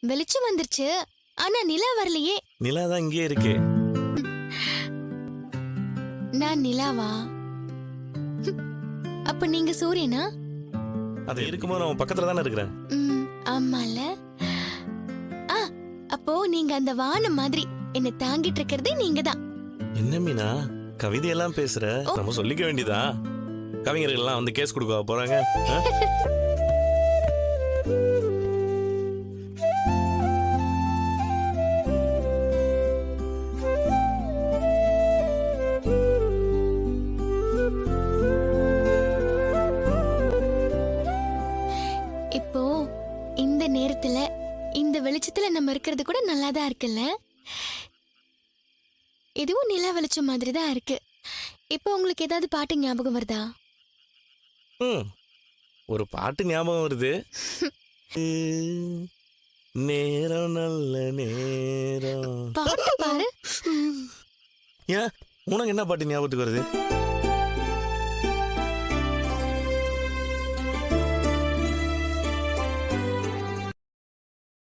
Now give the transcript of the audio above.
வெளிச்சம் வந்துருச்சு, ஆனா நிலா வரலையே. நிலா தான் இங்கே இருக்கே. நான் நிலாவா? அப்ப நீங்க சூரியனா? அது இருக்கும்போது நான் பக்கத்துல தானே இருக்கிறேன். ஆமால. அப்போ நீங்க அந்த வானம் மாதிரி என்ன தாங்கிட்டு இருக்கிறதே நீங்க தான். என்ன மீனா கவிதையெல்லாம் பேசுற? நம்ம சொல்லிக்க வேண்டியதா? கவிஞர்கள் எல்லாம் வந்து கேஸ் கொடுக்க போறாங்க. இப்போ இந்த நேரத்துல இந்த வெளிச்சத்துல நம்ம இருக்கிறது கூட நல்லாதான் இருக்குல்ல. இதுவும் நிலா வெளிச்சம் மாதிரி தான் இருக்கு. இப்போ உங்களுக்கு ஏதாவது பாட்டு ஞாபகம் வருதா? ஒரு பாட்டு ஞாபகம் வருது. நேரம் நல்ல நேரம். பாட்டு பாரு. ஏன் உனக்கு என்ன பாட்டு ஞாபகத்துக்கு வருது?